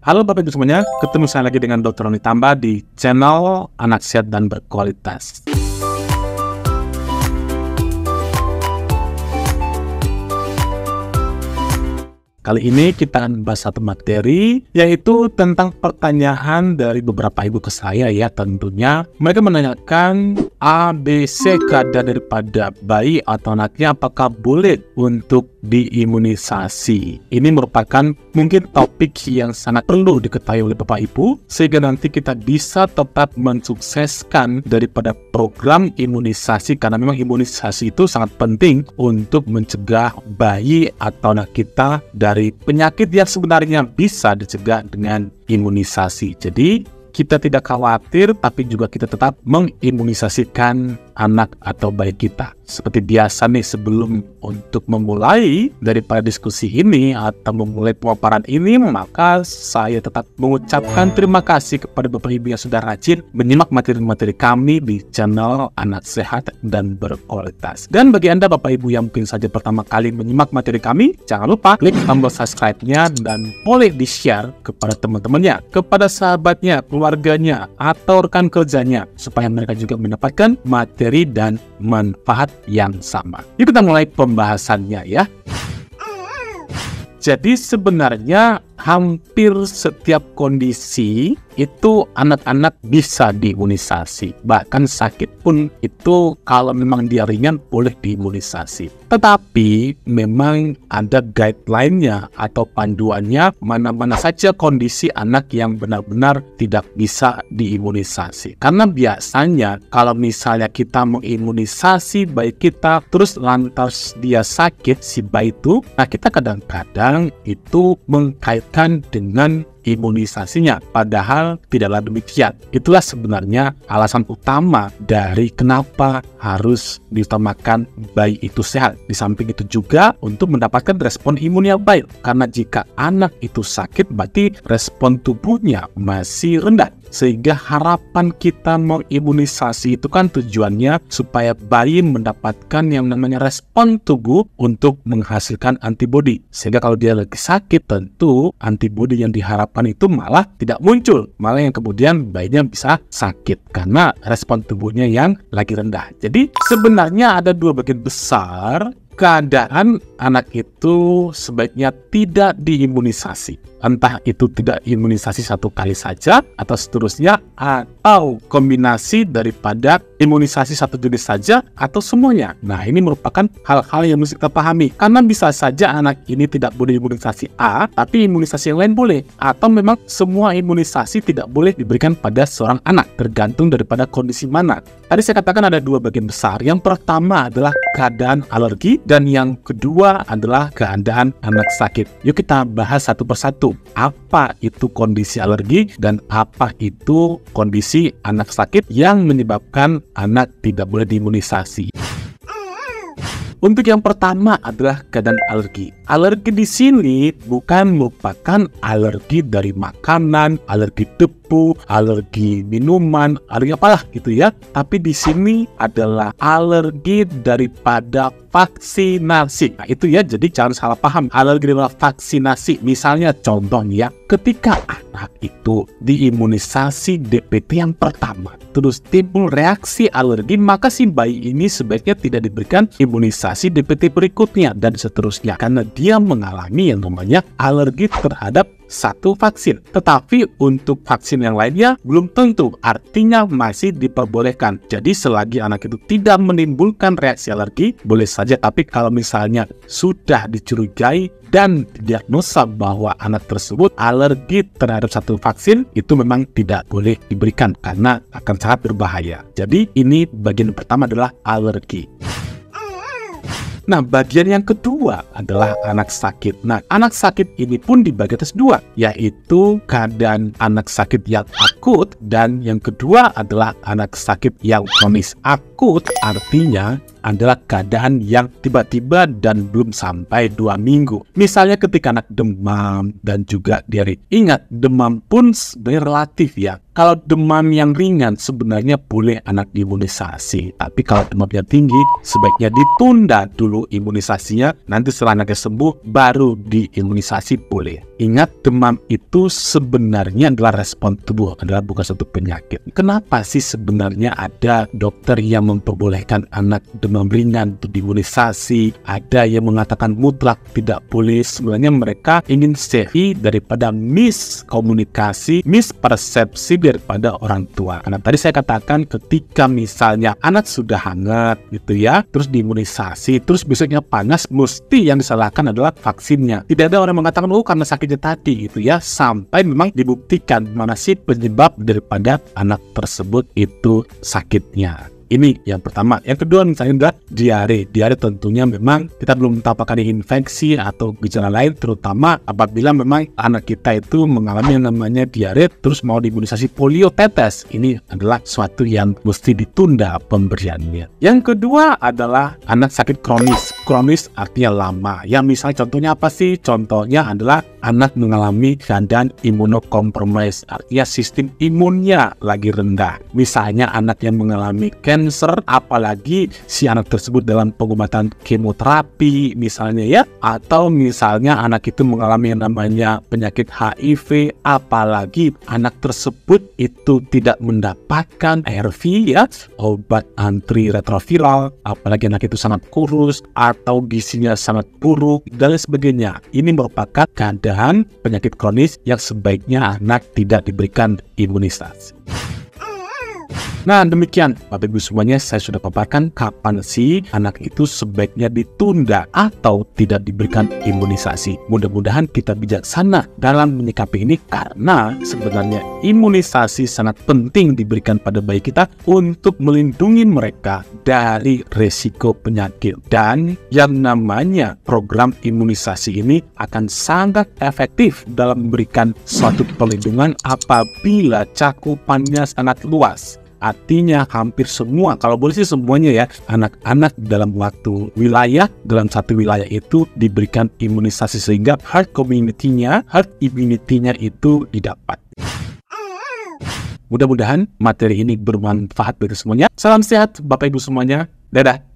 Halo Bapak Ibu semuanya, ketemu saya lagi dengan Dr. Roni Tamba di channel Anak Sehat dan Berkualitas. Kali ini kita akan membahas satu materi, yaitu tentang pertanyaan dari beberapa ibu ke saya ya tentunya. Mereka menanyakan ABC kadar daripada bayi atau anaknya apakah boleh untuk diimunisasi. Ini merupakan mungkin topik yang sangat perlu diketahui oleh Bapak Ibu, sehingga nanti kita bisa tetap mensukseskan daripada program imunisasi, karena memang imunisasi itu sangat penting untuk mencegah bayi atau anak kita dari penyakit yang sebenarnya bisa dicegah dengan imunisasi. Jadi kita tidak khawatir, tapi juga kita tetap mengimunisasikan anak atau bayi kita. Seperti biasa nih, sebelum untuk memulai daripada diskusi ini atau memulai pemaparan ini, maka saya tetap mengucapkan terima kasih kepada Bapak Ibu yang sudah rajin menyimak materi-materi kami di channel Anak Sehat dan Berkualitas. Dan bagi Anda Bapak Ibu yang mungkin saja pertama kali menyimak materi kami, jangan lupa klik tombol subscribe-nya dan boleh di-share kepada teman-temannya, kepada sahabatnya, keluarganya, atau rekan kerjanya, supaya mereka juga mendapatkan materi dan manfaat yang sama. Yuk kita mulai pembahasannya ya. Jadi sebenarnya hampir setiap kondisi itu anak-anak bisa diimunisasi. Bahkan sakit pun itu kalau memang dia ringan boleh diimunisasi. Tetapi memang ada guideline-nya atau panduannya mana-mana saja kondisi anak yang benar-benar tidak bisa diimunisasi. Karena biasanya kalau misalnya kita mengimunisasi bayi kita terus lantas dia sakit si bayi itu, nah kita kadang-kadang itu mengkaitkan dengan imunisasinya, padahal tidaklah demikian. Itulah sebenarnya alasan utama dari kenapa harus diutamakan bayi itu sehat. Di samping itu juga untuk mendapatkan respon imun yang baik, karena jika anak itu sakit berarti respon tubuhnya masih rendah, sehingga harapan kita mengimunisasi itu kan tujuannya supaya bayi mendapatkan yang namanya respon tubuh untuk menghasilkan antibodi, sehingga kalau dia lagi sakit tentu antibodi yang diharapkan itu malah tidak muncul, malah yang kemudian bayinya bisa sakit karena respon tubuhnya yang lagi rendah. Jadi sebenarnya ada dua bagian besar keadaan anak itu sebaiknya tidak diimunisasi. Entah itu tidak imunisasi satu kali saja atau seterusnya, atau kombinasi daripada imunisasi satu jenis saja atau semuanya. Nah, ini merupakan hal-hal yang mesti kita pahami. Karena bisa saja anak ini tidak boleh imunisasi A, tapi imunisasi yang lain boleh. Atau memang semua imunisasi tidak boleh diberikan pada seorang anak, tergantung daripada kondisi mana. Tadi saya katakan ada dua bagian besar. Yang pertama adalah keadaan alergi, dan yang kedua adalah keadaan anak sakit. Yuk kita bahas satu persatu. Apa itu kondisi alergi dan apa itu kondisi anak sakit yang menyebabkan anak tidak boleh diimunisasi. Untuk yang pertama adalah keadaan alergi. Alergi di sini bukan merupakan alergi dari makanan, alergi debu, alergi minuman, alergi apalah gitu ya. Tapi di sini adalah alergi daripada vaksinasi. Nah, itu ya, jadi jangan salah paham. Alergi daripada vaksinasi. Misalnya contohnya, ketika anak itu diimunisasi DPT yang pertama, terus timbul reaksi alergi, maka si bayi ini sebaiknya tidak diberikan imunisasi DPT berikutnya dan seterusnya, karena dia mengalami yang namanya alergi terhadap satu vaksin. Tetapi untuk vaksin yang lainnya belum tentu, artinya masih diperbolehkan. Jadi selagi anak itu tidak menimbulkan reaksi alergi, boleh saja. Tapi kalau misalnya sudah dicurigai dan diagnosa bahwa anak tersebut alergi terhadap satu vaksin, itu memang tidak boleh diberikan karena akan sangat berbahaya. Jadi ini bagian pertama adalah alergi. Nah, bagian yang kedua adalah anak sakit. Nah, anak sakit ini pun dibagi atas dua, yaitu keadaan anak sakit yang akut dan yang kedua adalah anak sakit yang kronis. Akut artinya adalah keadaan yang tiba-tiba dan belum sampai 2 minggu. Misalnya ketika anak demam dan juga diare. Ingat, demam pun sebenarnya relatif ya. Kalau demam yang ringan sebenarnya boleh anak diimunisasi. Tapi kalau demamnya tinggi, sebaiknya ditunda dulu imunisasinya. Nanti setelah anaknya sembuh, baru diimunisasi boleh. Ingat, demam itu sebenarnya adalah respon tubuh, adalah bukan suatu penyakit. Kenapa sih sebenarnya ada dokter yang memperbolehkan anak demam ringan untuk diimunisasi? Ada yang mengatakan mutlak tidak boleh. Sebenarnya mereka ingin safety daripada miskomunikasi, mispersepsi daripada orang tua. Karena tadi saya katakan ketika misalnya anak sudah hangat gitu ya, terus diimunisasi, terus besoknya panas, mesti yang disalahkan adalah vaksinnya. Tidak ada orang mengatakan karena sakitnya tadi gitu ya, sampai memang dibuktikan mana sih penyebab daripada anak tersebut itu sakitnya. Ini yang pertama. Yang kedua misalnya adalah diare. Diare tentunya memang kita belum tahu apakah ini infeksi atau gejala lain, terutama apabila memang anak kita itu mengalami yang namanya diare terus mau diimunisasi polio tetes. Ini adalah suatu yang mesti ditunda pemberiannya. Yang kedua adalah anak sakit kronis. Kronis artinya lama. Ya misalnya contohnya apa sih? Contohnya adalah anak mengalami keadaan imunokompromis, artinya sistem imunnya lagi rendah. Misalnya anak yang mengalami cancer, apalagi si anak tersebut dalam pengobatan kemoterapi misalnya ya, atau misalnya anak itu mengalami yang namanya penyakit HIV, apalagi anak tersebut itu tidak mendapatkan ARV ya, obat antiretroviral, apalagi anak itu sangat kurus atau gizinya sangat buruk dan sebagainya. Ini merupakan keadaan penyakit kronis yang sebaiknya anak tidak diberikan imunisasi. Nah demikian Bapak Ibu semuanya, saya sudah paparkan kapan sih anak itu sebaiknya ditunda atau tidak diberikan imunisasi. Mudah-mudahan kita bijaksana dalam menyikapi ini, karena sebenarnya imunisasi sangat penting diberikan pada bayi kita untuk melindungi mereka dari resiko penyakit. Dan yang namanya program imunisasi ini akan sangat efektif dalam memberikan suatu perlindungan apabila cakupannya sangat luas. Artinya hampir semua, kalau boleh sih semuanya ya, anak-anak dalam waktu wilayah, dalam satu wilayah itu diberikan imunisasi sehingga herd immunity-nya itu didapat. Mudah-mudahan materi ini bermanfaat bagi semuanya. Salam sehat Bapak Ibu semuanya. Dadah.